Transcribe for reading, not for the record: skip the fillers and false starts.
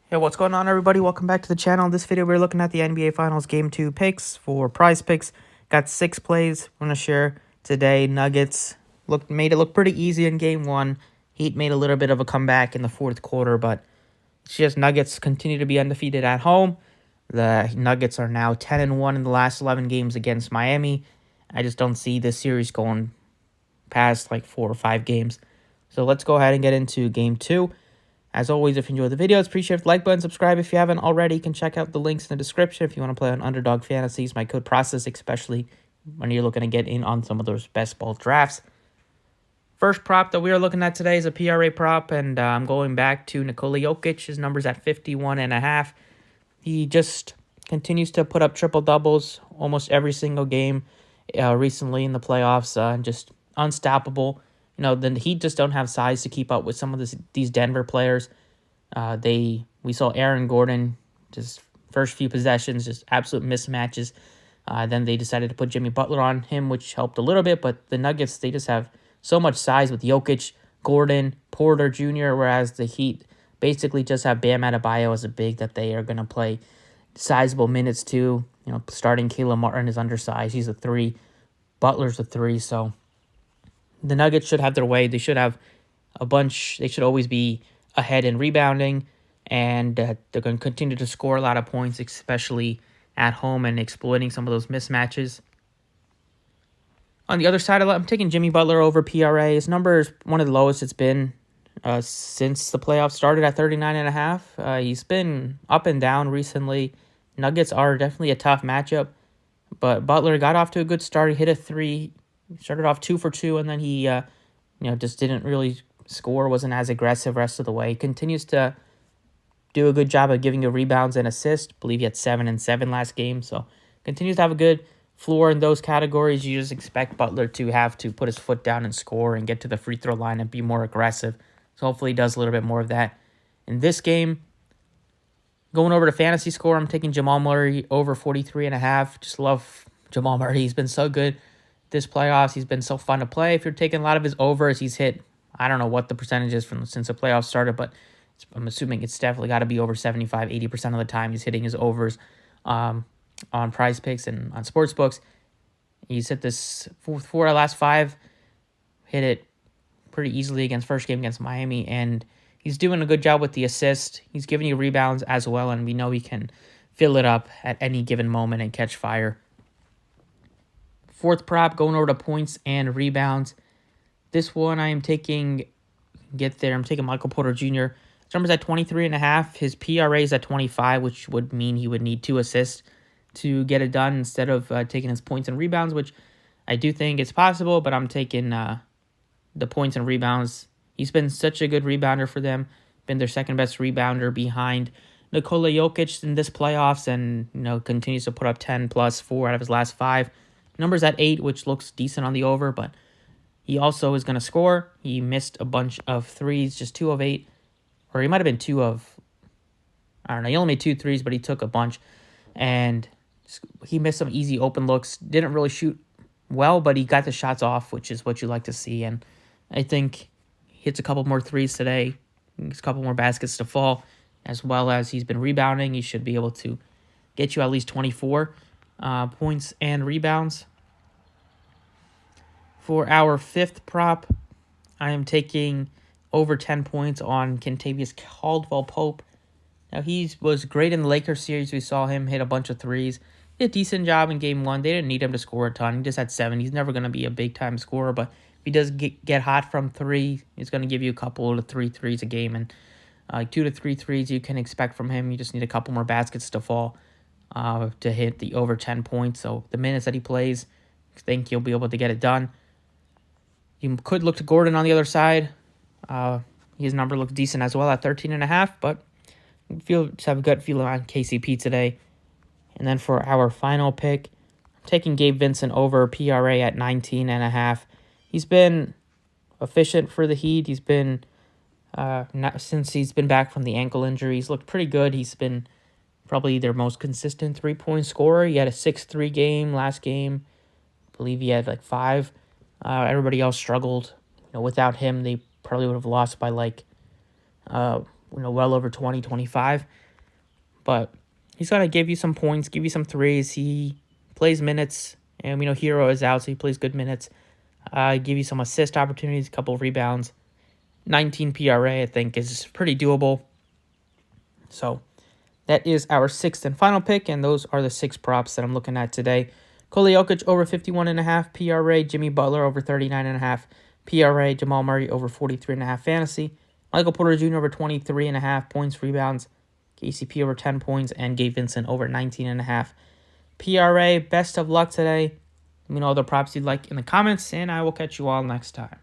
Hey, what's going on, everybody? Welcome back to the channel. In this video, we're looking at the NBA Finals Game 2 picks for Prizepicks. Got 6 plays I'm going to share today. Nuggets made it look pretty easy in Game 1. Heat made a little bit of a comeback in the fourth quarter, but it's just Nuggets continue to be undefeated at home. The Nuggets are now 10-1 in the last 11 games against Miami. I just don't see this series going past like 4 or 5 games. So let's go ahead and get into Game 2. As always, if you enjoy the videos, appreciate the like button, subscribe if you haven't already. You can check out the links in the description if you want to play on Underdog Fantasies. My code process, especially when you're looking to get in on some of those best ball drafts. First prop that we are looking at today is a PRA prop, and I'm going back to Nikola Jokic. His number's at 51.5. He just continues to put up triple-doubles almost every single game recently in the playoffs, and just unstoppable. The Heat just don't have size to keep up with some of these Denver players. We saw Aaron Gordon, just first few possessions, just absolute mismatches. Then they decided to put Jimmy Butler on him, which helped a little bit. But the Nuggets, they just have so much size with Jokic, Gordon, Porter Jr., whereas the Heat basically just have Bam Adebayo as a big that they are going to play sizable minutes to. Starting Caleb Martin is undersized. He's a 3. Butler's a 3, so the Nuggets should have their way. They should have a bunch. They should always be ahead in rebounding, and they're going to continue to score a lot of points, especially at home and exploiting some of those mismatches. On the other side, I'm taking Jimmy Butler over PRA. His number is one of the lowest it's been since the playoffs started at 39.5. He's been up and down recently. Nuggets are definitely a tough matchup, but Butler got off to a good start. He hit a 3. Started off 2 for 2, and then he, just didn't really score. Wasn't as aggressive rest of the way. He continues to do a good job of giving you rebounds and assists. I believe he had 7 and 7 last game, so continues to have a good floor in those categories. You just expect Butler to have to put his foot down and score and get to the free throw line and be more aggressive. So hopefully he does a little bit more of that in this game. Going over to fantasy score, I'm taking Jamal Murray over 43.5. Just love Jamal Murray. He's been so good this playoffs. He's been so fun to play. If you're taking a lot of his overs, he's hit, I don't know what the percentage is since the playoffs started, but I'm assuming it's definitely got to be over 75, 80% of the time he's hitting his overs on Prizepicks and on sportsbooks. He's hit this 4 out of the last 5, hit it pretty easily against first game against Miami, and he's doing a good job with the assist. He's giving you rebounds as well, and we know he can fill it up at any given moment and catch fire. Fourth prop, going over to points and rebounds. This one I am taking, I'm taking Michael Porter Jr. His number's at 23.5. His PRA is at 25, which would mean he would need 2 assists to get it done instead of taking his points and rebounds, which I do think is possible, but I'm taking the points and rebounds. He's been such a good rebounder for them, been their second best rebounder behind Nikola Jokic in this playoffs, and continues to put up 10 plus 4 out of his last 5. Number's at 8, which looks decent on the over, but he also is going to score. He missed a bunch of threes, just 2 of 8. Or he might have been 2 of, I don't know. He only made 2 threes, but he took a bunch. And he missed some easy open looks. Didn't really shoot well, but he got the shots off, which is what you like to see. And I think he hits a couple more threes today. Gets a couple more baskets to fall. As well as he's been rebounding. He should be able to get you at least 24 points and rebounds. For our fifth prop, I am taking over 10 points on Kentavious Caldwell-Pope. Now, he was great in the Lakers series. We saw him hit a bunch of threes. He did a decent job in Game 1. They didn't need him to score a ton. He just had 7. He's never going to be a big-time scorer, but if he does get hot from 3, he's going to give you a couple to 3 threes a game. And 2 to 3 threes you can expect from him. You just need a couple more baskets to fall to hit the over 10 points. So the minutes that he plays, I think he'll be able to get it done. You could look to Gordon on the other side. His number looks decent as well at 13.5, but just have a gut feeling on KCP today. And then for our final pick, I'm taking Gabe Vincent over PRA at 19.5. He's been efficient for the Heat. He's been since he's been back from the ankle injury, he's looked pretty good. He's been probably their most consistent 3-point scorer. He had a 6-3 game last game. I believe he had like 5. Everybody else struggled. Without him, they probably would have lost by well over 20, 25. But he's going to give you some points, give you some threes. He plays minutes, and we know Hero is out, so he plays good minutes. Give you some assist opportunities, a couple of rebounds. 19 PRA, I think, is pretty doable. So that is our sixth and final pick, and those are the 6 props that I'm looking at today. Jokic over 51.5 PRA, Jimmy Butler over 39.5 PRA, Jamal Murray over 43.5 fantasy, Michael Porter Jr. over 23.5 points, rebounds, KCP over 10 points, and Gabe Vincent over 19.5 PRA. Best of luck today. Let me know other props you'd like in the comments, and I will catch you all next time.